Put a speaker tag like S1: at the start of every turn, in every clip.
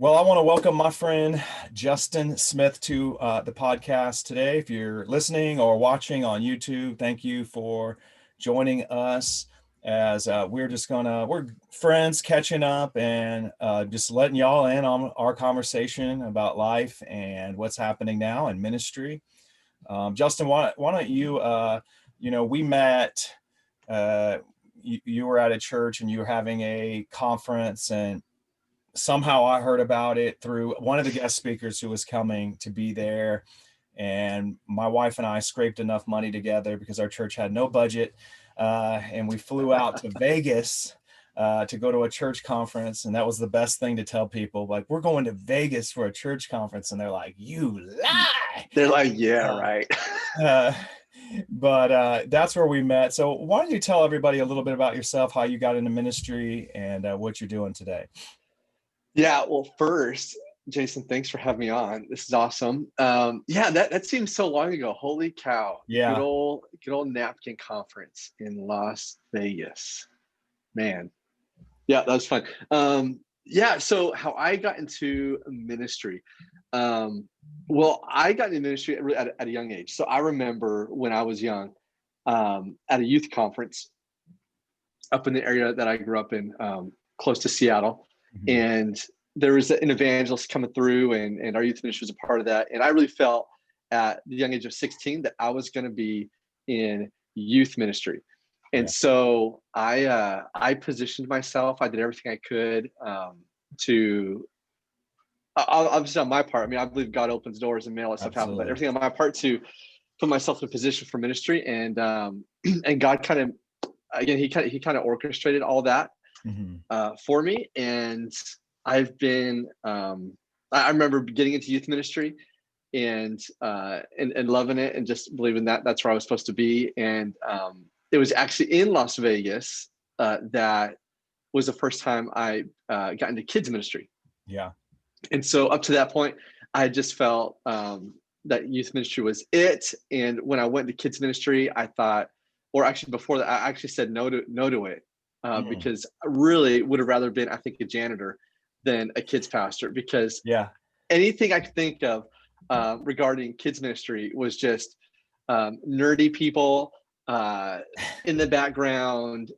S1: Well, I want to welcome my friend Justyn Smith to the podcast today. If you're listening or watching on YouTube, thank you for joining us as we're friends catching up and just letting y'all in on our conversation about life and what's happening now in ministry. Justyn, why don't you, we met, you were at a church and you were having a conference, and somehow I heard about it through one of the guest speakers who was coming to be there. And my wife and I scraped enough money together because our church had no budget. And we flew out to Vegas to go to a church conference. And that was the best thing to tell people, like, we're going to Vegas for a church conference. And they're like, you lie.
S2: They're like, yeah, right.
S1: uh, but that's where we met. So why don't you tell everybody a little bit about yourself, how you got into ministry, and what you're doing today?
S2: Yeah, well, first, Jason, thanks for having me on. This is awesome. That seems so long ago. Holy cow.
S1: Yeah.
S2: Good old napkin conference in Las Vegas. Man. Yeah, that was fun. So how I got into ministry. I got into ministry at a young age. So I remember when I was young, at a youth conference up in the area that I grew up in, close to Seattle.
S1: Mm-hmm.
S2: And there was an evangelist coming through, and our youth ministry was a part of that. And I really felt at the young age of 16 that I was going to be in youth ministry. And so I positioned myself. I did everything I could to, obviously on my part, I mean, I believe God opens doors and all that stuff happens, but everything on my part to put myself in a position for ministry. And God kind of, again, he kind of orchestrated all that for me. And I've been, I remember getting into youth ministry and loving it and just believing that that's where I was supposed to be. And it was actually in Las Vegas that was the first time I got into kids ministry.
S1: Yeah.
S2: And so up to that point, I just felt that youth ministry was it. And when I went to kids ministry, I thought, or actually before that, I actually said no to it. Because I really would have rather been, I think, a janitor than a kids pastor, because anything I could think of regarding kids ministry was just nerdy people in the background,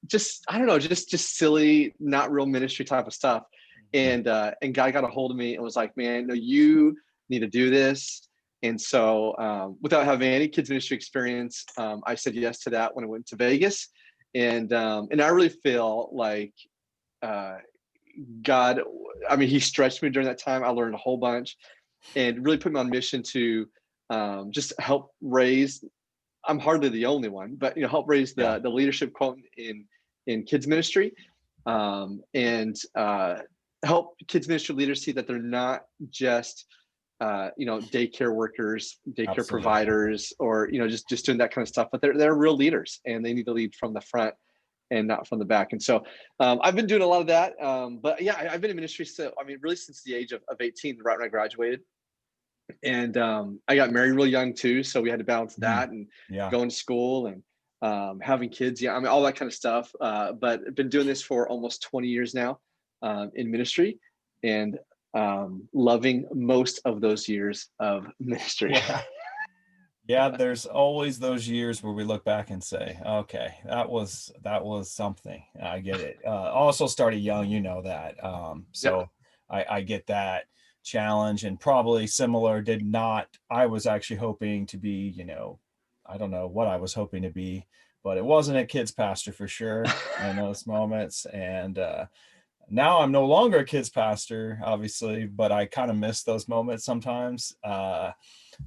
S2: just, I don't know, just silly, not real ministry type of stuff. And God got a hold of me and was like, man, no, you need to do this. And so without having any kids ministry experience, I said yes to that when I went to Vegas. And I really feel like God, I mean, he stretched me during that time. I learned a whole bunch and really put me on mission to just help raise, I'm hardly the only one, but, help raise the leadership quotient in kids ministry, and help kids ministry leaders see that they're not just daycare workers, daycare providers, or just doing that kind of stuff, but they're real leaders, and they need to lead from the front and not from the back. And so I've been doing a lot of that, but yeah, I've been in ministry, so I mean, really since the age of 18, right when I graduated. And I got married real young too, so we had to balance that and going to school and having kids, I mean, all that kind of stuff, but I've been doing this for almost 20 years now in ministry, and loving most of those years of ministry.
S1: Yeah, there's always those years where we look back and say, okay, that was something. I get it. Also started young, that. I get that challenge, and probably similar, I was actually hoping to be, I don't know what I was hoping to be, but it wasn't a kids pastor for sure in those moments. And now I'm no longer a kids pastor, obviously, but I kind of miss those moments sometimes.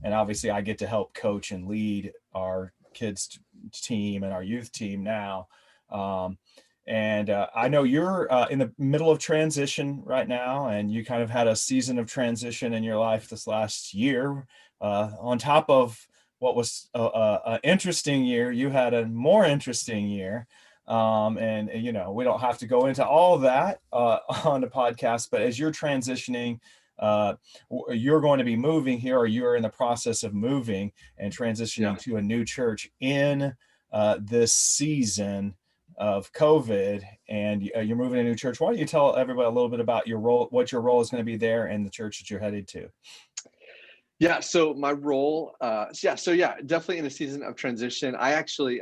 S1: And obviously I get to help coach and lead our kids team and our youth team now. I know you're in the middle of transition right now, and you kind of had a season of transition in your life this last year. On top of what was an interesting year, you had a more interesting year. We don't have to go into all of that on the podcast, but as you're transitioning, you're going to be moving here, or you're in the process of moving and transitioning to a new church in this season. of COVID, and you're moving to a new church. Why don't you tell everybody a little bit about your role, what your role is going to be there, and the church that you're headed to?
S2: Yeah, so my role, definitely in a season of transition. I actually,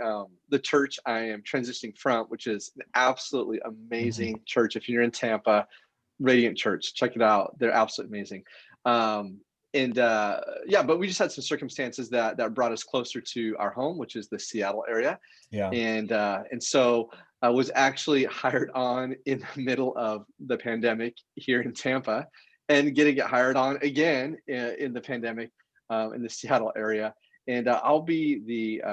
S2: the church I am transitioning from, which is an absolutely amazing church. If you're in Tampa, Radiant Church, check it out. They're absolutely amazing. But we just had some circumstances that brought us closer to our home, which is the Seattle area.
S1: Yeah.
S2: And so I was actually hired on in the middle of the pandemic here in Tampa, and getting get hired on again in the pandemic in the Seattle area. And I'll be the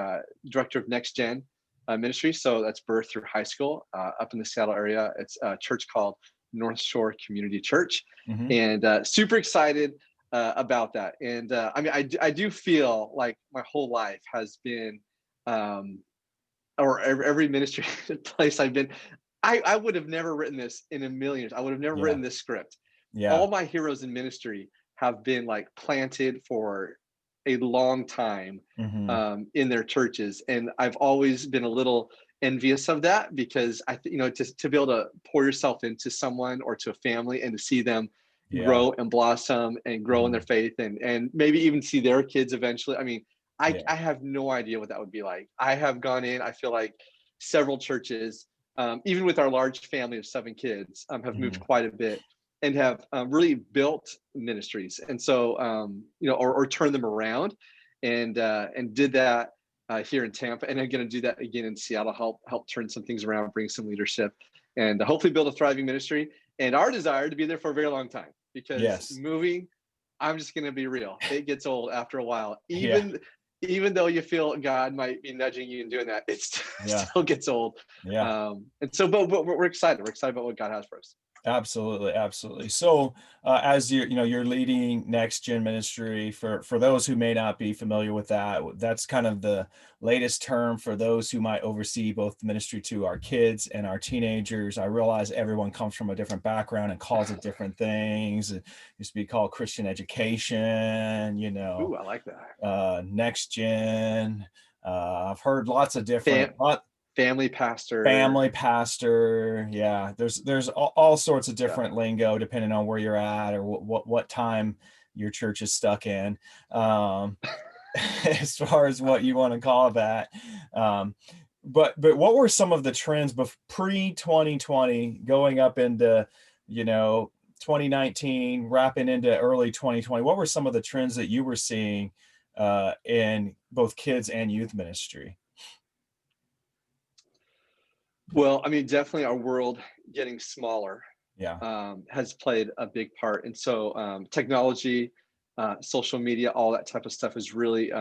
S2: director of Next Gen Ministry. So that's birth through high school up in the Seattle area. It's a church called North Shore Community Church, and super excited about that. And I do feel like my whole life has been, or every ministry place I've been, I would have never written this in a million years. I would have never written this script. All my heroes in ministry have been like planted for a long time in their churches, and I've always been a little envious of that, because to be able to pour yourself into someone or to a family and to see them grow and blossom and grow in their faith, and maybe even see their kids eventually. I mean, I have no idea what that would be like. I have gone in, I feel like several churches, even with our large family of 7 kids, have moved quite a bit and have really built ministries. And so, or turned them around, and did that here in Tampa. And I'm going to do that again in Seattle, help turn some things around, bring some leadership, and hopefully build a thriving ministry. And our desire to be there for a very long time, because moving, I'm just going to be real, it gets old after a while. Even though you feel God might be nudging you and doing that, it still gets old. And so, but we're excited. We're excited about what God has for us.
S1: Absolutely. So, as you're leading Next Gen Ministry, for those who may not be familiar with that, that's kind of the latest term for those who might oversee both the ministry to our kids and our teenagers. I realize everyone comes from a different background and calls it different things. It used to be called Christian education,
S2: Ooh, I like that.
S1: Next Gen. I've heard lots of different.
S2: Family pastor.
S1: Yeah, there's all sorts of different lingo depending on where you're at, or what time your church is stuck in, as far as what you want to call that. But what were some of the trends pre-2020 going up into 2019, wrapping into early 2020? What were some of the trends that you were seeing in both kids and youth ministry?
S2: Well, I mean, definitely our world getting smaller has played a big part. And so technology, social media, all that type of stuff has really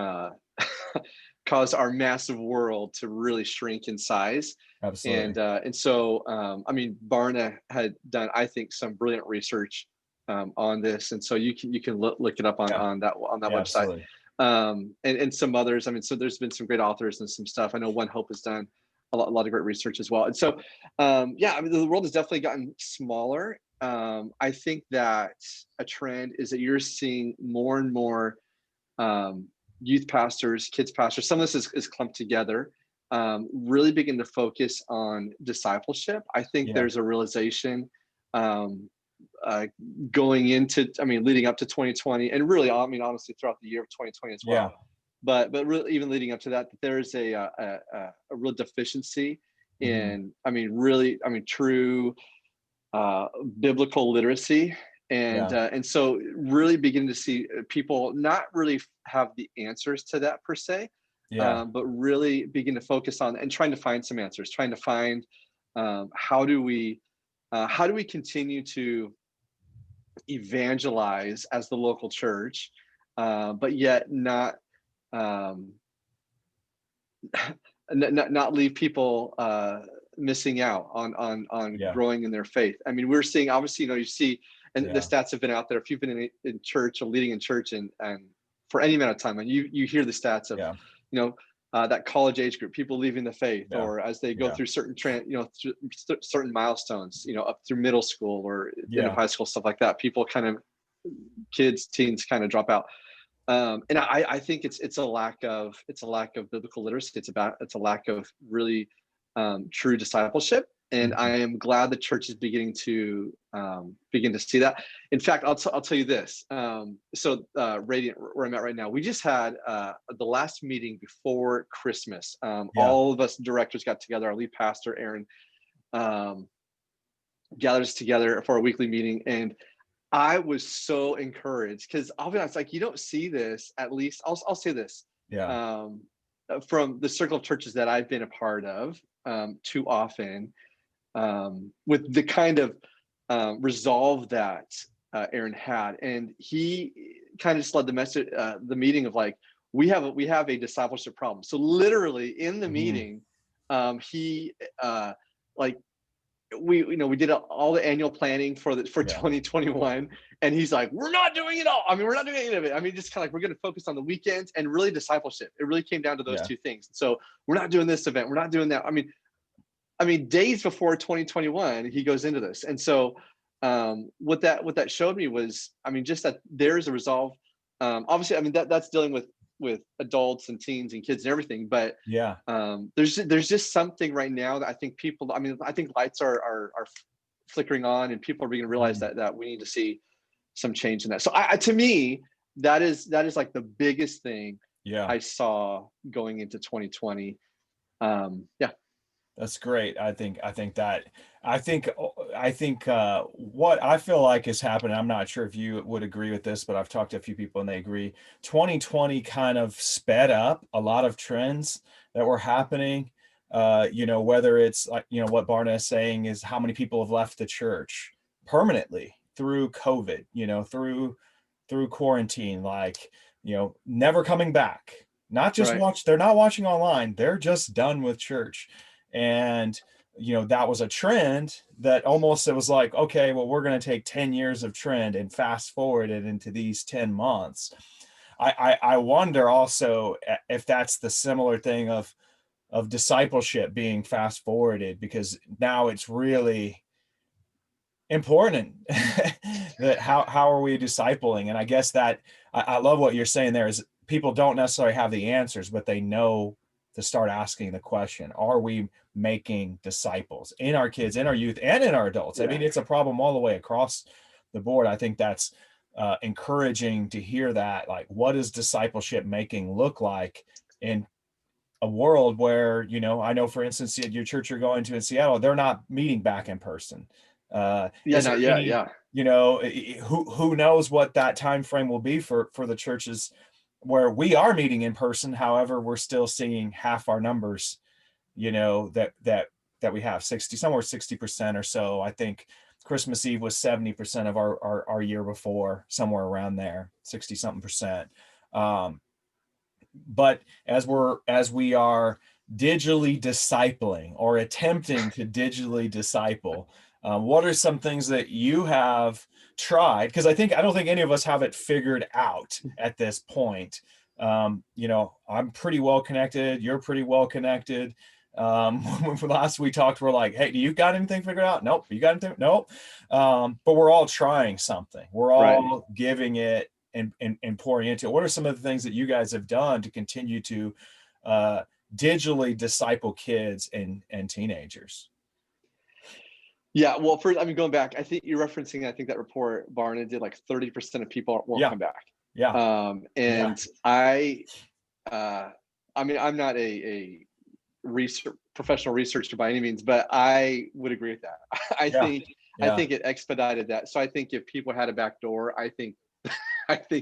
S2: caused our massive world to really shrink in size.
S1: Absolutely.
S2: And so, Barna had done, I think, some brilliant research on this. And so you can look it up on that website. And some others. I mean, so there's been some great authors and some stuff. I know One Hope has done a lot of great research as well. And so, the world has definitely gotten smaller. I think that a trend is that you're seeing more and more youth pastors, kids pastors, some of this is clumped together, really begin to focus on discipleship. I think there's a realization going into, leading up to 2020, and really, honestly, throughout the year of 2020 as well. But really, even leading up to that, there's a real deficiency in, true biblical literacy, and so really beginning to see people not really have the answers to that per se, but really begin to focus on and trying to find some answers, trying to find how do we continue to evangelize as the local church, but yet not leave people missing out on growing in their faith. I mean, we're seeing, obviously, you see, and the stats have been out there. If you've been in church or leading in church and for any amount of time, and you hear the stats of, that college age group, people leaving the faith, or as they go through certain certain milestones, up through middle school or into high school, stuff like that. People teens kind of drop out. And I think it's a lack of biblical literacy. It's a lack of really true discipleship. And I
S1: Mhm.
S2: am glad the church is beginning to begin to see that. In fact, I'll tell you this. Radiant, where I'm at right now, we just had the last meeting before Christmas.
S1: Yeah.
S2: All of us directors got together. Our lead pastor, Aaron, gathered us together for a weekly meeting, and I was so encouraged because I'll be honest, like you don't see this. At least I'll say this
S1: Yeah.
S2: um, from the circle of churches that I've been a part of too often, with the kind of resolve that Aaron had, and he kind of just led the message, the meeting of like we have a discipleship problem. So literally in the
S1: Mhm.
S2: meeting, he like we did all the annual planning for
S1: Yeah.
S2: 2021, and he's like, we're not doing it all. I mean, we're not doing any of it. I mean, just kind of like we're going to focus on the weekends and really discipleship. It really came down to those
S1: Yeah.
S2: two things. So we're not doing this event, we're not doing that. I mean days before 2021 he goes into this. And so what that showed me was, I mean, just that there's a resolve. Obviously, I mean, that's dealing with adults and teens and kids and everything, but
S1: Yeah.
S2: there's just something right now that I think people, I mean, I think lights are flickering on, and people are beginning to realize
S1: Mhm.
S2: that we need to see some change in that. So to me, that is like the biggest thing
S1: Yeah.
S2: I saw going into 2020. Yeah.
S1: That's great. I think what I feel like is happening, I'm not sure if you would agree with this, but I've talked to a few people and they agree. 2020 kind of sped up a lot of trends that were happening. Whether it's like, what Barna is saying is how many people have left the church permanently through COVID, through quarantine, like, never coming back. Not just
S2: Right.
S1: they're not watching online, they're just done with church. And that was a trend that almost, it was like, okay, well, we're going to take 10 years of trend and fast forward it into these 10 months. I wonder also if that's the similar thing of discipleship being fast forwarded, because now it's really important that how are we discipling. And I guess that I love what you're saying there, is people don't necessarily have the answers, but they know to start asking the question, are we making disciples in our kids, in our youth, and in our adults? I
S2: Yeah.
S1: mean, it's a problem all the way across the board. I think that's encouraging to hear that. Like, what does discipleship making look like in a world where, I know, for instance, at your church you're going to in Seattle, they're not meeting back in person.
S2: Yeah.
S1: Is there
S2: Not yet.
S1: any,
S2: Yeah.
S1: who knows what that time frame will be for the churches where we are meeting in person. However, we're still seeing half our numbers, that we have 60% or so. I think Christmas Eve was 70% of our year before, somewhere around there, 60 something percent. Um, but as we are digitally discipling or attempting to digitally disciple, what are some things that you have tried? Because I don't think any of us have it figured out at this point. I'm pretty well connected. You're pretty well connected. When last we talked, we're like, hey, do you got anything figured out? Nope. You got anything? Nope. But we're all trying something. We're
S2: Right.
S1: all giving it and pouring into it. What are some of the things that you guys have done to continue to uh, digitally disciple kids and teenagers?
S2: Yeah. Well, first, I mean, going back, I think you're referencing, I think that report Barna did, like 30% of people won't
S1: Yeah,
S2: come back.
S1: yeah, yeah,
S2: And uh, I mean, I'm not a professional researcher by any means, but I would agree with that. I
S1: yeah,
S2: think I
S1: yeah,
S2: think it expedited that. So I think if people had a back door, I think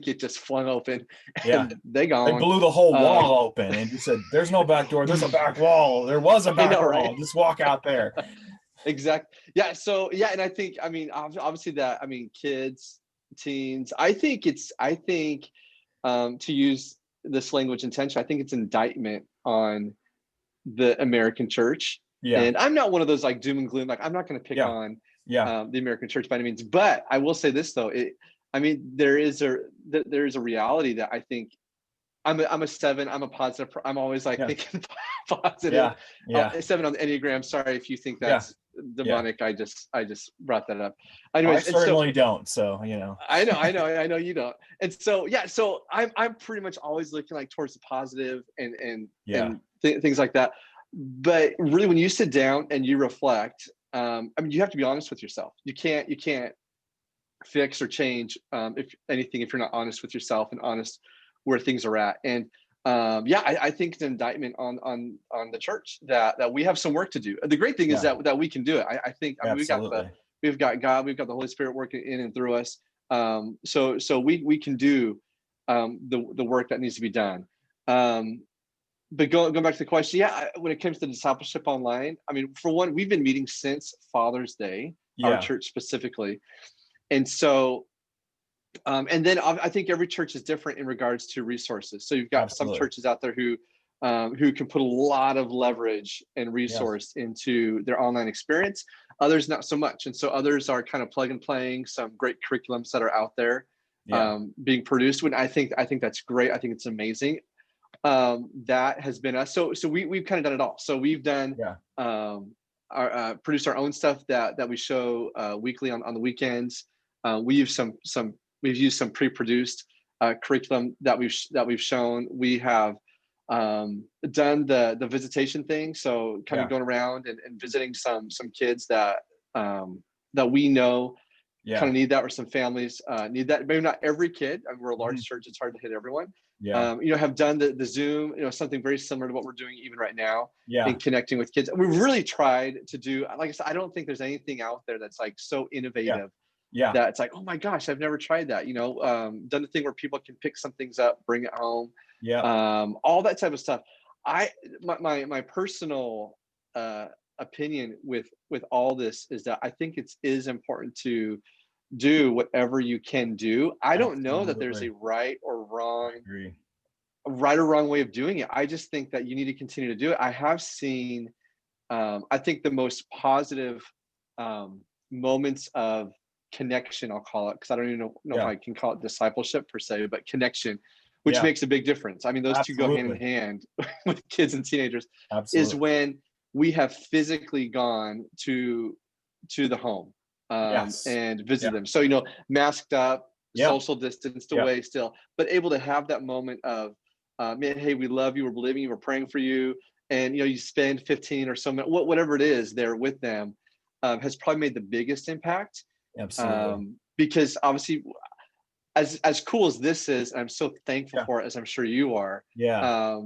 S2: it just flung open
S1: yeah.
S2: and they
S1: They
S2: gone.
S1: blew the whole
S2: Um,
S1: wall open and just said, "There's no back door. There's a back wall. There was a
S2: I
S1: back
S2: know, right?
S1: wall. Just walk out there."
S2: Exactly. Yeah. So yeah, and I think, I mean, obviously that, I mean, kids, teens. I think to use this language intention, I think it's indictment on the American church.
S1: Yeah,
S2: And I'm not one of those like doom and gloom. Like, I'm not going to pick
S1: yeah,
S2: on
S1: yeah,
S2: the American church by any means. But I will say this though, I mean, there is a reality that I think I'm a seven. I'm a positive. I'm always like
S1: yeah,
S2: thinking positive.
S1: yeah, yeah,
S2: A seven on the Enneagram. Sorry if you think
S1: yeah,
S2: that's
S1: yeah.
S2: demonic. I just brought that up.
S1: I
S2: Anyways, and so
S1: certainly don't. So,
S2: I know you don't. And so yeah, so I'm pretty much always looking like towards the positive and
S1: yeah,
S2: things like that. But really, when you sit down and you reflect, I mean, you have to be honest with yourself. You can't fix or change, if anything, if you're not honest with yourself and honest where things are at. And yeah, I think it's an indictment on the church that we have some work to do. The great thing is
S1: Yeah,
S2: that we can do it. I think, I mean,
S1: absolutely.
S2: we've got God, we've got the Holy Spirit working in and through us. So we can do the work that needs to be done. But going back to the question, yeah, when it comes to discipleship online, I mean, for one, we've been meeting since Father's Day, our
S1: Yeah,
S2: church specifically. And so, and then I think every church is different in regards to resources. So you've got some
S1: absolutely.
S2: churches out there who can put a lot of leverage and
S1: Yes.
S2: resource into their online experience. Others not so much, and so others are kind of plug and playing some great curriculums that are out there
S1: Yeah.
S2: being produced. When I think that's great. I think it's amazing. That has been us. So we've kind of done it all. So we've done
S1: Yeah.
S2: our produced our own stuff that we show weekly on the weekends. We use we've used some pre-produced curriculum that we've shown. We have done the visitation thing, so kind of
S1: Yeah.
S2: going around and visiting some kids that we know kind
S1: Yeah.
S2: of need that, or some families need that. Maybe not every kid. I mean, we're a large
S1: Mhm.
S2: church; it's hard to hit everyone.
S1: Yeah.
S2: Have done the Zoom, something very similar to what we're doing even right now in
S1: Yeah.
S2: connecting with kids. We've really tried to do, like I said, I don't think there's anything out there that's like so
S1: Yeah.
S2: innovative
S1: Yeah.
S2: that it's like, oh my gosh, I've never tried that. Done the thing where people can pick some things up, bring it home,
S1: Yeah.
S2: all that type of stuff. I my personal opinion with all this is that I think it is important to do whatever you can do. I don't know that there's
S1: Absolutely. I agree.
S2: a right or wrong way of doing it. I just think that you need to continue to do it. I have seen, I think the most positive moments of connection, I'll call it, because I don't even know if
S1: Yeah.
S2: I can call it discipleship per se, but connection, which
S1: Yeah.
S2: makes a big difference. I mean, those two go hand in
S1: Absolutely.
S2: hand with kids and teenagers, is
S1: Absolutely.
S2: when we have physically gone to the home
S1: Yes.
S2: and
S1: Yeah.
S2: visit them. So, masked up,
S1: Yep.
S2: social distanced
S1: Yep.
S2: away still, but able to have that moment of, man, hey, we love you, we're believing you, we're praying for you. And, you spend 15 or so minutes, whatever it is there with them, has probably made the biggest impact.
S1: Absolutely.
S2: Because obviously, as cool as this is, and I'm so thankful
S1: Yeah.
S2: for it, as I'm sure you are,
S1: Yeah.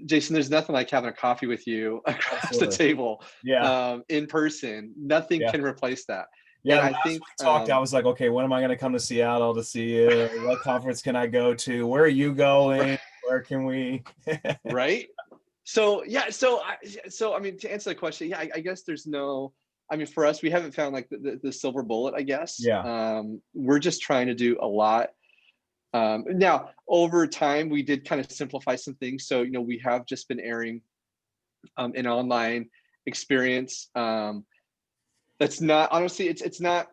S2: Jason, there's nothing like having a coffee with you across the
S1: Absolutely.
S2: table
S1: Yeah.
S2: in person. Nothing
S1: Yeah.
S2: can replace that.
S1: Yeah.
S2: And
S1: The
S2: I
S1: last
S2: think,
S1: we talked, I was like, okay, when am I going to come to Seattle to see you? What conference can I go to? Where are you going? Where can we?
S2: right. So yeah, so I mean, to answer the question, yeah, I guess there's no. I mean, for us, we haven't found like the silver bullet. I guess
S1: Yeah.
S2: we're just trying to do a lot. Now, over time, we did kind of simplify some things. So we have just been airing an online experience. That's not, honestly, it's not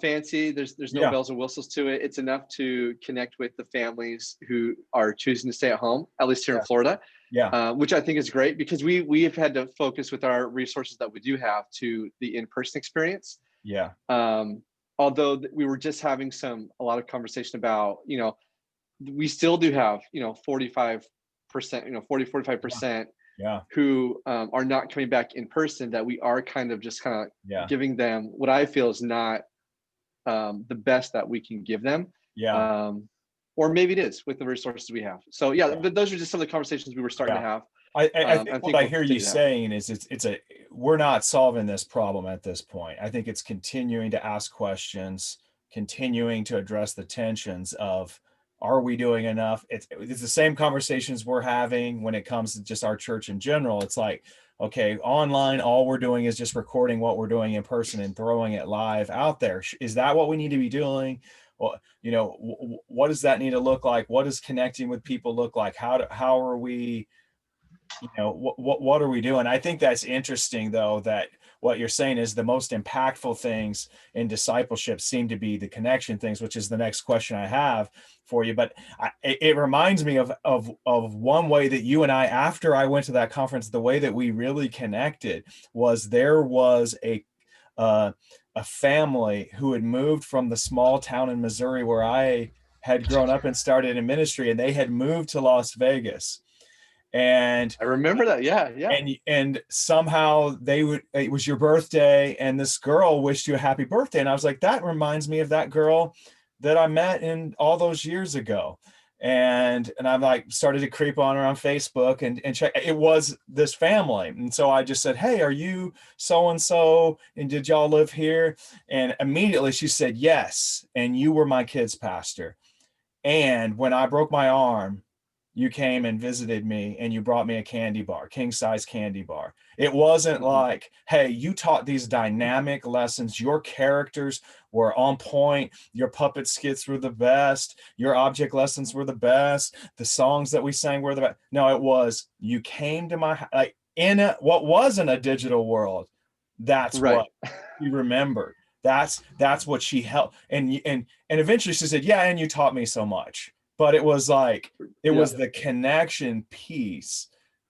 S2: fancy. There's no
S1: Yeah.
S2: bells and whistles to it. It's enough to connect with the families who are choosing to stay at home, at least here in
S1: Yeah.
S2: Florida,
S1: Yeah.
S2: which I think is great, because we have had to focus with our resources that we do have to the in-person experience.
S1: Yeah.
S2: Although we were just having a lot of conversation about, we still do have 45%, 40-45%
S1: Yeah.
S2: who are not coming back in person, that we are just kind of
S1: Yeah.
S2: giving them what I feel is not the best that we can give them.
S1: Yeah.
S2: Um, or maybe it is with the resources we have. So yeah,
S1: Yeah.
S2: but those are just some of the conversations we were starting to
S1: Yeah.
S2: have.
S1: I think
S2: I
S1: what
S2: think
S1: I
S2: we'll
S1: hear you
S2: continue to have.
S1: saying is we're not solving this problem at this point. I think it's continuing to ask questions, continuing to address the tensions of, are we doing enough? It's the same conversations we're having when it comes to just our church in general. It's like, okay, online, all we're doing is just recording what we're doing in person and throwing it live out there. Is that what we need to be doing? Well, what does that need to look like? What does connecting with people look like? How are we, what are we doing? I think that's interesting, though, that what you're saying is the most impactful things in discipleship seem to be the connection things, which is the next question I have for you. But it reminds me of one way that you and I, after I went to that conference, the way that we really connected was there was uh, a family who had moved from the small town in Missouri where I had grown up and started in ministry, and they had moved to Las Vegas. And
S2: I remember that. Yeah, yeah.
S1: and somehow it was your birthday and this girl wished you a happy birthday. And I was like, that reminds me of that girl that I met in all those years ago. And I'm like, started to creep on her on Facebook and check. It was this family. And so I just said, hey, are you so and so? And did y'all live here? And immediately she said, yes. And you were my kid's pastor. And when I broke my arm, you came and visited me and you brought me a candy bar, king size candy bar. It wasn't like, hey, you taught these dynamic lessons. Your characters were on point. Your puppet skits were the best. Your object lessons were the best. The songs that we sang were the best. No, it was, you came to my, like what wasn't a digital world. That's
S2: Right.
S1: what you remembered. That's what she helped. And eventually she said, yeah, and you taught me so much. But it was like, it
S2: Yeah.
S1: was the connection piece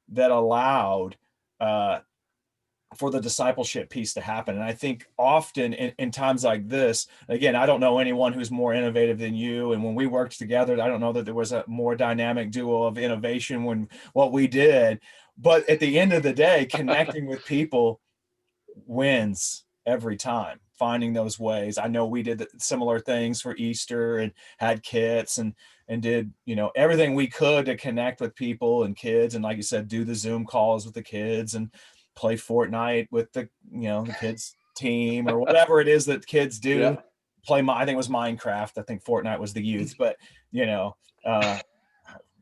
S1: that allowed for the discipleship piece to happen. And I think often in times like this, again, I don't know anyone who's more innovative than you. And when we worked together, I don't know that there was a more dynamic duo of innovation when what we did. But at the end of the day, connecting with people wins every time, finding those ways. I know we did similar things for Easter and had kits and did, everything we could to connect with people and kids. And like you said, do the Zoom calls with the kids and play Fortnite with the kids team or whatever it is that kids do.
S2: Yeah.
S1: I think it was Minecraft. I think Fortnite was the youth, but we're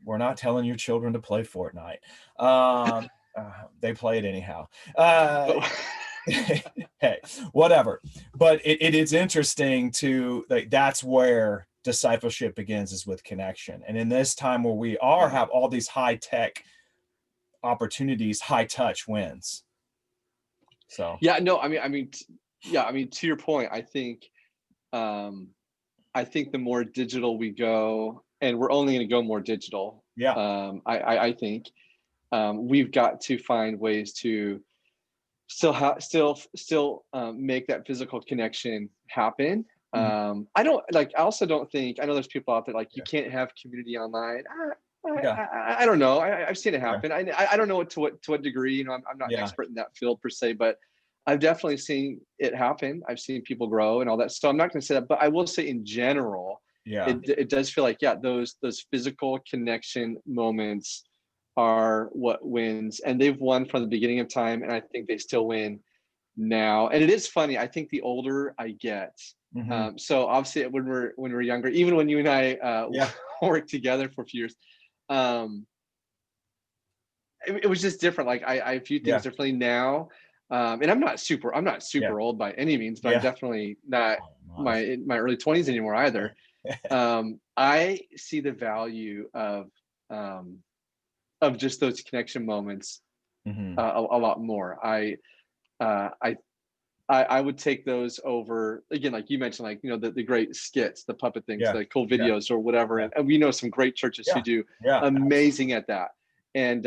S1: not telling your children to play Fortnite. They play it anyhow.
S2: But
S1: Hey, whatever. But it is interesting to that's where discipleship begins, is with connection. And in this time where we have all these high tech opportunities, high touch wins. So
S2: yeah, no, to your point, I think the more digital we go, and we're only going to go more digital.
S1: Yeah.
S2: I think we've got to find ways to still make that physical connection happen. I also don't think, I know there's people out there like, you can't have community online. I don't know. I've seen it happen. I don't know to what degree. I'm not an expert in that field per se, but I've definitely seen it happen. I've seen people grow and all that. So I'm not going to say that, but I will say in general, it does feel like, those physical connection moments are what wins, and they've won from the beginning of time, and I think they still win now. And it is funny, I think the older I get, so obviously when we're younger, even when you and I worked together for a few years, it was just different. Like I view things differently now. And I'm not super old by any means, but I'm definitely not in my early 20s anymore either. I see the value of just those connection moments a lot more. I would take those over, again, like you mentioned, like, the great skits, the puppet things, the cool videos or whatever. And we know some great churches who do amazing at that. And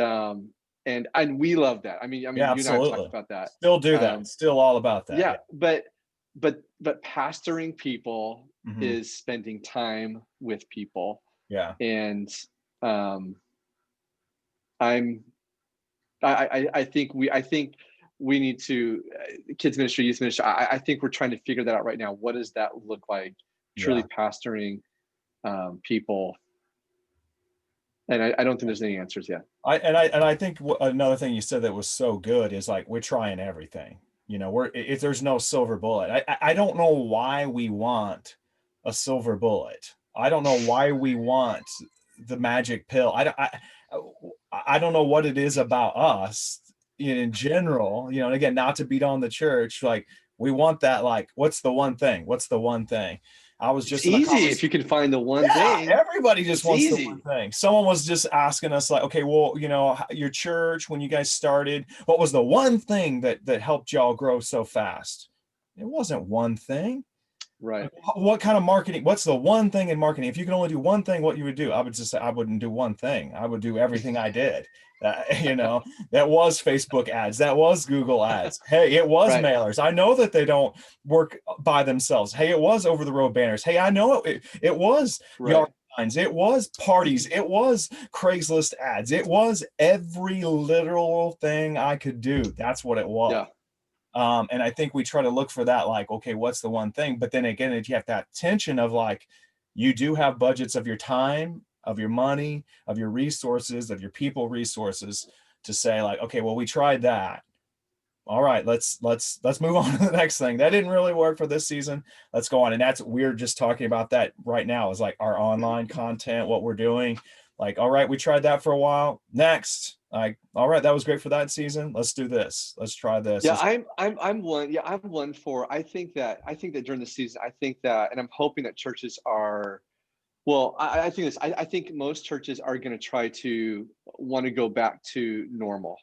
S2: we love that. I mean, you and I have talked about that.
S1: Still do that. Still all about that.
S2: Yeah. But pastoring people is spending time with people.
S1: Yeah.
S2: And I think we need to, kids ministry, youth ministry, I think we're trying to figure that out right now. What does that look like, truly pastoring people? And I don't think there's any answers yet.
S1: I think another thing you said that was so good is, like, we're trying everything. If there's no silver bullet. I don't know why we want a silver bullet. I don't know why we want the magic pill. I don't know what it is about us in general, and again, not to beat on the church, like, we want that, like, what's the one thing? I was just
S2: easy if you can find the one thing.
S1: Everybody just wants the one thing. Someone was just asking us, like, okay, well, your church, when you guys started, what was the one thing that helped y'all grow so fast? It wasn't one thing.
S2: Right.
S1: What kind of marketing? What's the one thing in marketing? If you can only do one thing, what you would do? I would just say I wouldn't do one thing. I would do everything I did. That was Facebook ads. That was Google ads. Hey, it was mailers. I know that they don't work by themselves. Hey, it was over the road banners. Hey, I know it was yard It was parties. It was Craigslist ads. It was every literal thing I could do. That's what it was.
S2: Yeah.
S1: And I think we try to look for that, like, okay, what's the one thing? But then again, if you have that tension of like, you do have budgets of your time, of your money, of your resources, of your people resources to say like, okay, well, we tried that. All right, let's move on to the next thing. That didn't really work for this season. Let's go on. And that's, we're just talking about that right now, is like our online content, what we're doing. Like, all right, we tried that for a while. Next, like, all right, that was great for that season. Let's do this. Let's try this.
S2: Yeah, I'm one. Yeah, I'm one for. I think that during the season, I think that, and I'm hoping that churches are. Well, I think this. I think most churches are going to try to want to go back to normal.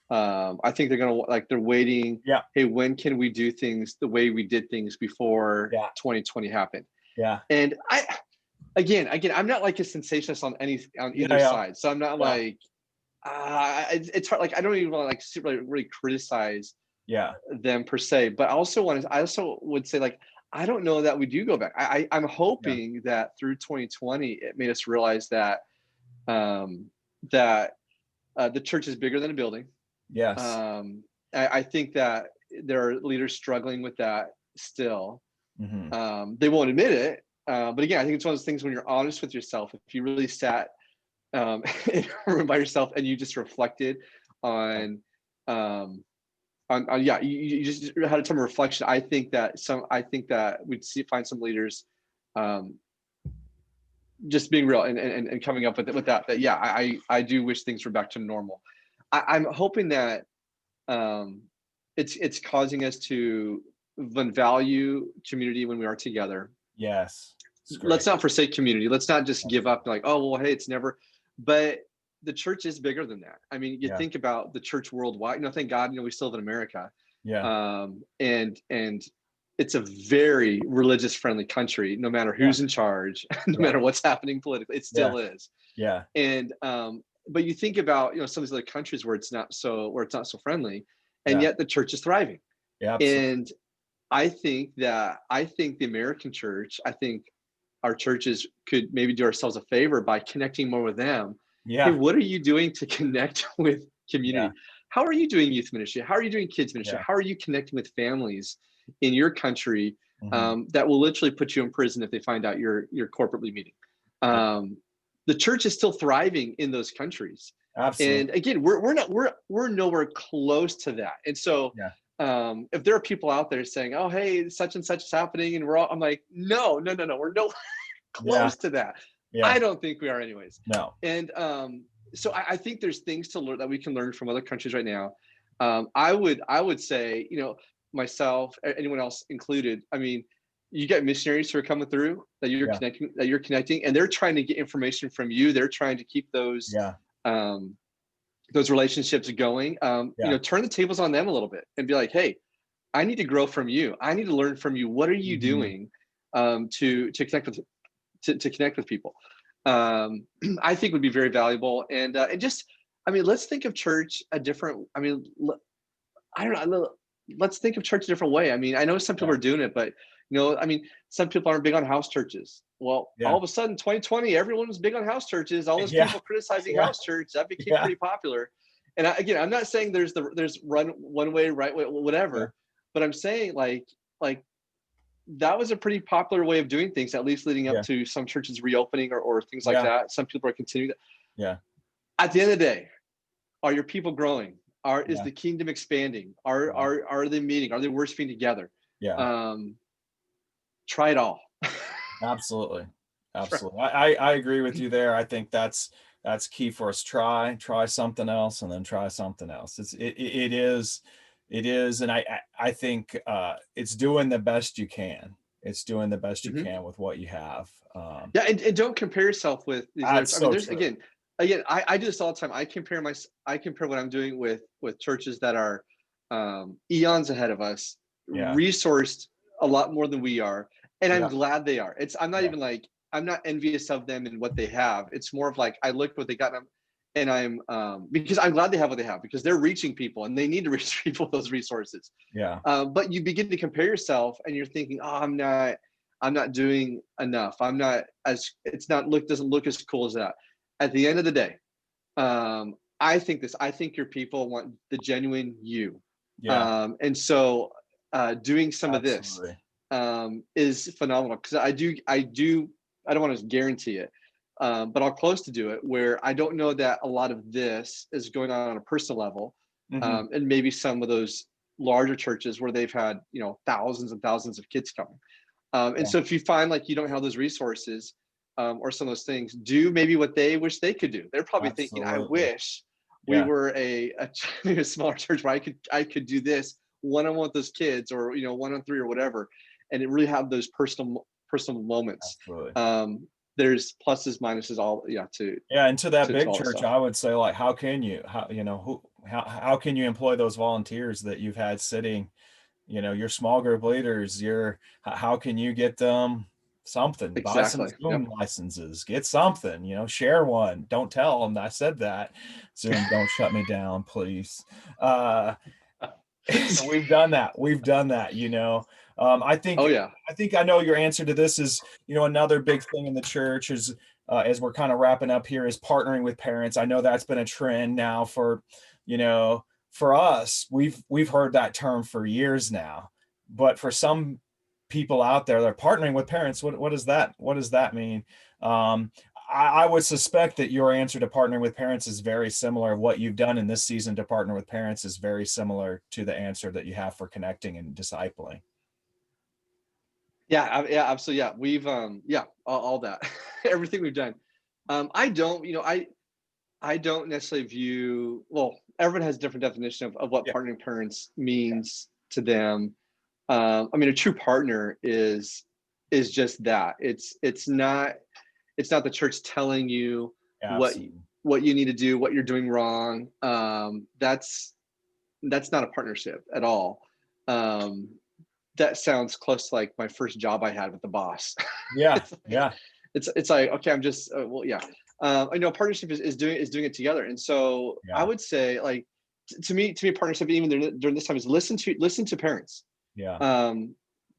S2: I think they're going to, like, they're waiting.
S1: Yeah.
S2: Hey, when can we do things the way we did things before
S1: Yeah.
S2: 2020 happened?
S1: Yeah.
S2: And again, I'm not like a sensationalist on either side. So I'm not like, it's hard. Like, I don't even want to like super really criticize them per se, but I also would say, like, I don't know that we do go back. I'm hoping that through 2020 it made us realize that that the church is bigger than a building.
S1: Yes.
S2: I think that there are leaders struggling with that still.
S1: Mm-hmm.
S2: They won't admit it, but again, I think it's one of those things when you're honest with yourself. If you really sat in a room by yourself and you just reflected on you just had a time of reflection. I think that we'd find some leaders just being real and coming up with that I do wish things were back to normal. I'm hoping that it's causing us to value community when we are together.
S1: Yes.
S2: Let's not forsake community. Let's not just give up like, oh well, hey, it's never. But the church is bigger than that. I mean, you think about the church worldwide. Thank God, we still live in America.
S1: Yeah.
S2: And it's a very religious friendly country, no matter who's in charge, no matter what's happening politically, it still is.
S1: Yeah.
S2: And but you think about some of these other countries where it's not so friendly, and yet the church is thriving.
S1: Yeah. Absolutely.
S2: And I think the American church, I think our churches could maybe do ourselves a favor by connecting more with them.
S1: Yeah.
S2: Hey, what are you doing to connect with community? How are you doing youth ministry? How are you doing kids ministry? How are you connecting with families in your country that will literally put you in prison if they find out you're corporately meeting? The church is still thriving in those countries. Absolutely. And again, we're nowhere close to that. And so if there are people out there saying, oh, hey, such and such is happening, and I'm like, no, we're nowhere close to that. I don't think we are anyways.
S1: No.
S2: And so I think there's things to learn that we can learn from other countries right now. I would say, myself, anyone else included, I mean, you get missionaries who are coming through that you're connecting, and they're trying to get information from you. They're trying to keep those relationships going. Turn the tables on them a little bit and be like, hey, I need to grow from you. I need to learn from you. What are you doing to connect with people? I think would be very valuable. And let's think of church a different. I mean, I don't know. Let's think of church a different way. I mean, I know some people are doing it, but some people aren't big on house churches. Well, all of a sudden, 2020, everyone was big on house churches. All those people criticizing house church, that became pretty popular. And I'm not saying there's one way, right way, whatever, but I'm saying like that was a pretty popular way of doing things, at least leading up to some churches reopening or things like that. Some people are continuing that. Yeah. At the end of the day, are your people growing? Is the kingdom expanding? Are they meeting? Are they worshiping together? Try it all. Absolutely.
S1: I agree with you there. I think that's key for us. Try something else, and then try something else. It is, and I think it's doing the best you can. It's doing the best you can with what you have.
S2: And don't compare yourself with these others. I mean, there's again, I do this all the time. I compare what I'm doing with churches that are eons ahead of us, resourced a lot more than we are, and I'm glad they are. I'm not even like, I'm not envious of them and what they have. It's more of like, I look what they got, and I'm because I'm glad they have what they have, because they're reaching people and they need to reach people with those resources. But you begin to compare yourself and you're thinking, oh, I'm not doing enough. I'm not as, it's not look, doesn't look as cool as that. At the end of the day, I think this, I think your people want the genuine you.
S1: Yeah,
S2: And so doing some of this
S1: absolutely.
S2: is phenomenal, because I don't want to guarantee it, but I'll close to do it, where I don't know that a lot of this is going on a personal level,
S1: Hmm.
S2: and maybe some of those larger churches where they've had, thousands and thousands of kids coming. And
S1: Yeah,
S2: so if you find like you don't have those resources, or some of those things, do maybe what they wish they could do. They're probably thinking, I
S1: absolutely.
S2: wish we
S1: Yeah,
S2: were a smaller church where I could do this one-on-one with those kids, or one-on-three or whatever, and it really have those personal moments.
S1: absolutely.
S2: There's pluses, minuses, all, to
S1: Yeah, and to that
S2: to
S1: big
S2: all that
S1: church,
S2: stuff.
S1: I would say, like, how can you, how can you employ those volunteers that you've had sitting, your small group leaders, how can you get them something, buy some
S2: Exactly. Yep.
S1: Zoom licenses, get something, share one. Don't tell them I said that. Zoom, don't shut me down, please. Uh, we've done that. We've done that, I
S2: Oh
S1: think
S2: yeah.
S1: I think I know your answer to this is, another big thing in the church is, as we're kind of wrapping up here, is partnering with parents. I know that's been a trend now you know, for us, we've heard that term for years now. But for some people out there, they're partnering with parents. What does that mean? Um, I would suspect that your answer to partnering with parents is very similar. What you've done in this season to partner with parents is very similar to the answer that you have for connecting and discipling.
S2: Yeah, yeah, absolutely. Yeah, we've yeah, all that, everything we've done. I don't, I don't necessarily view. Well, everyone has a different definition of what
S1: Yeah,
S2: partnering parents means to them. I mean, a true partner is just that. It's not the church telling you what
S1: absolutely.
S2: what you need to do, what you're doing wrong. That's not a partnership at all. Um, that sounds close to like my first job I had with the boss.
S1: Yeah,
S2: it's like
S1: yeah,
S2: it's like, okay, I'm just well, yeah. I know partnership is doing it together, and so I
S1: yeah,
S2: would say, like, to me partnership, even during this time, is listen to parents.
S1: yeah.
S2: Um,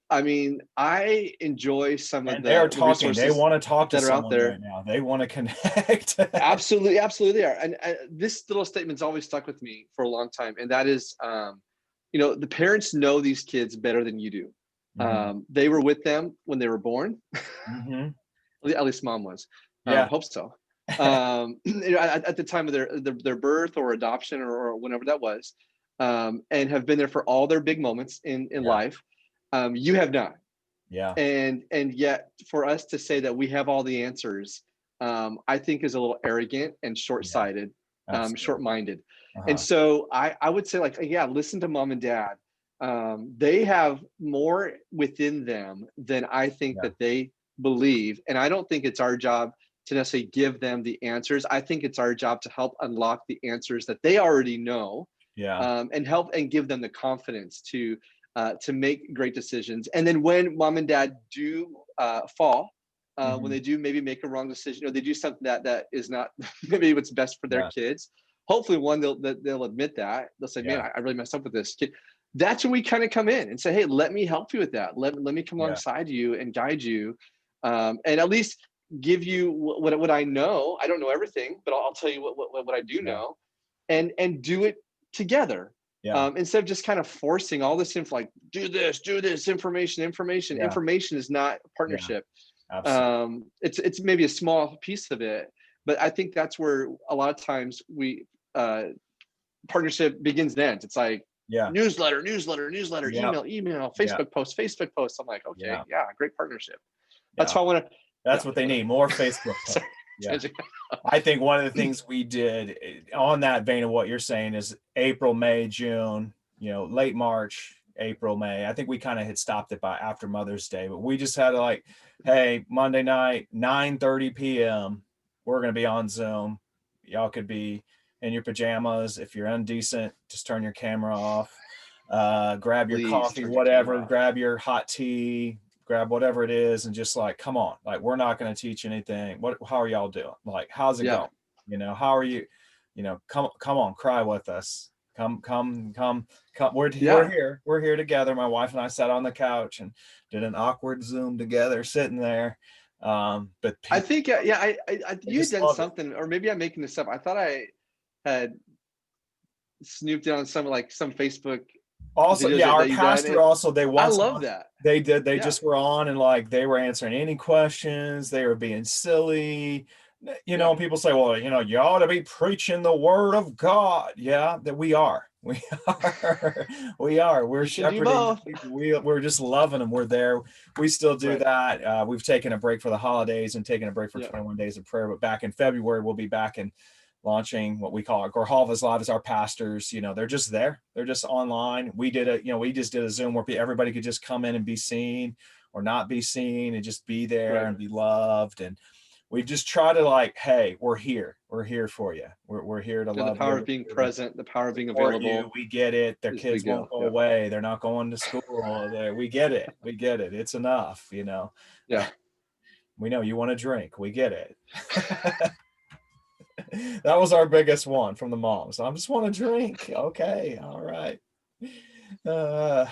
S2: I mean, I enjoy some of
S1: And they're
S2: the
S1: talking. They
S2: resources
S1: want to talk to
S2: that are out
S1: someone right
S2: there.
S1: now. They want to connect.
S2: Absolutely, absolutely, they are. And this little statement's always stuck with me for a long time, and that is, the parents know these kids better than you do.
S1: Hmm.
S2: They were with them when they were born.
S1: Hmm.
S2: At least mom was.
S1: Yeah,
S2: Hope so. At the time of their birth or adoption, or whenever that was, and have been there for all their big moments in
S1: yeah,
S2: life. You have not,
S1: yeah,
S2: and yet for us to say that we have all the answers, I think is a little arrogant and
S1: yeah,
S2: short-sighted,
S1: absolutely.
S2: short-minded. And
S1: Uh-huh.
S2: so I would say, like, yeah, listen to mom and dad. They have more within them than I think
S1: Yeah,
S2: that they believe, and I don't think it's our job to necessarily give them the answers. I think it's our job to help unlock the answers that they already know,
S1: yeah.
S2: and help and give them the confidence to make great decisions. And then when mom and dad do fall, when
S1: Hmm.
S2: they do maybe make a wrong decision, or they do something that is not maybe what's best for their
S1: Yeah,
S2: kids, hopefully one they'll admit that. They'll say, man,
S1: yeah,
S2: I really messed up with this kid. That's when we kind of come in and say, hey, let me help you with that. Let me come
S1: yeah,
S2: alongside you and guide you, and at least give you what I know. I don't know everything, but I'll tell you what I do
S1: yeah,
S2: know, and do it together,
S1: yeah,
S2: instead of just kind of forcing all this info, like, do this,
S1: yeah,
S2: information is not
S1: yeah.
S2: partnership.
S1: Absolutely.
S2: It's maybe a small piece of it, but I think that's where a lot of times we uh, partnership begins and ends. It's like
S1: Yeah,
S2: newsletter,
S1: yeah,
S2: email,
S1: yeah,
S2: Facebook post. I'm like, okay,
S1: yeah,
S2: yeah, great partnership. That's
S1: yeah.
S2: how I want to.
S1: That's
S2: Yeah.
S1: what they need. More Facebook posts.
S2: Sorry.
S1: Yeah. I think one of the things we did, on that vein of what you're saying, is April, May, June, late March, April, May. I think we kind of had stopped it by after Mother's Day, but we just had like, hey, Monday night, 9:30 p.m., we're going to be on Zoom. Y'all could be in your pajamas. If you're indecent, just turn your camera off. Grab your
S2: Please
S1: coffee,
S2: turn your camera
S1: whatever,
S2: off.
S1: grab your hot tea, grab whatever it is, and just like, come on, like, we're not going to teach anything. How are y'all doing? Like, how's it
S2: Yeah.
S1: going? How are you? Come on, cry with us. come. We're
S2: Yeah.
S1: here. We're here together. My wife and I sat on the couch and did an awkward Zoom together, sitting there. But
S2: I
S1: people,
S2: think, yeah,
S1: they
S2: you had
S1: just
S2: done
S1: loved it.
S2: something, or maybe I'm making this up. I thought I had snooped in on some Facebook
S1: Also,
S2: videos
S1: yeah, our
S2: that you done.
S1: pastor
S2: And
S1: also, they
S2: I
S1: once a
S2: love
S1: month,
S2: that.
S1: they did, they
S2: Yeah.
S1: just were on and like they were answering any questions, they were being silly.
S2: Yeah.
S1: People say, well, you ought to be preaching the word of God. Yeah, that we are. We are. We are. We're
S2: You can do
S1: shepherding the
S2: both.
S1: people. We're just loving them. We're there. We still do
S2: Right.
S1: that. We've taken a break for the holidays and taken a break for
S2: Yeah.
S1: 21 days of prayer. But back in February, we'll be back and launching what we call our Gorhalva's Live as our pastors. They're just there. They're just online. We just did a Zoom where everybody could just come in and be seen or not be seen and just be there
S2: Right.
S1: and be loved. And we just try to like, hey, we're here. We're here for you. We're here to
S2: And the
S1: love you.
S2: power
S1: We're
S2: of being
S1: here to
S2: present, the power of being
S1: support you.
S2: available
S1: We get it. Their
S2: as we
S1: kids won't
S2: go.
S1: go
S2: Yeah.
S1: away. They're not going to school. We get it. We get it. It's enough.
S2: Yeah.
S1: We know you want to drink. We get it. That was our biggest one from the moms. I just want to drink. Okay. All right. Uh,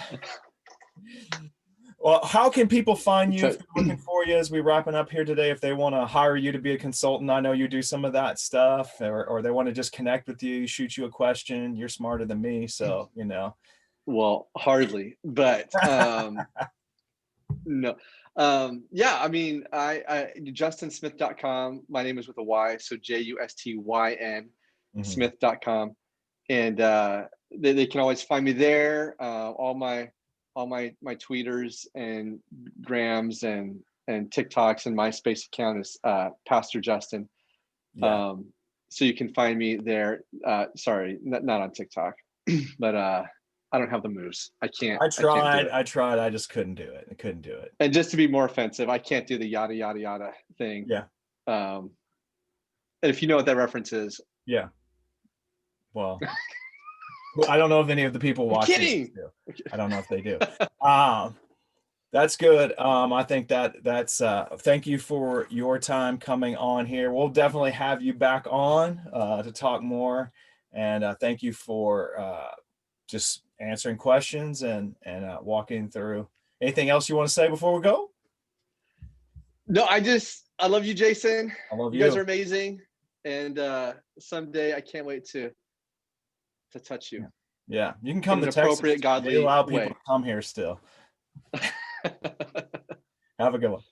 S1: well, how can people find you if
S2: So,
S1: they're looking for you as we wrapping up here today? If they want to hire you to be a consultant, I know you do some of that stuff, or they want to just connect with you, shoot you a question. You're smarter than me, so
S2: well, hardly, but no. Yeah, I mean, JustynSmith.com. My name is with a Y, so JUSTYN
S1: Mhm.
S2: Smith.com. And they can always find me there. All my tweeters and grams and TikToks and MySpace account is Pastor Justyn.
S1: Yeah,
S2: So you can find me there. Sorry, not on TikTok, but I don't have the moves. I can't do it.
S1: I tried. I just couldn't do it. I couldn't do it.
S2: And just to be more offensive, I can't do the yada yada yada thing.
S1: Yeah,
S2: Um, and if you know what that reference is,
S1: yeah. Well, I don't know if any of the people
S2: I'm
S1: watching this
S2: kidding.
S1: do. I don't know if they do. Um, That's good. I think that's thank you for your time coming on here. We'll definitely have you back on to talk more. And thank you for just answering questions and walking through. Anything else you want to say before we go?
S2: No, I love you, Jason.
S1: I love
S2: You guys
S1: you.
S2: are amazing. And someday I can't wait to touch you
S1: Yeah. Yeah. You can come
S2: in
S1: to
S2: an appropriate,
S1: Texas. We
S2: godly
S1: allow people
S2: way.
S1: to come here still. Have a good one.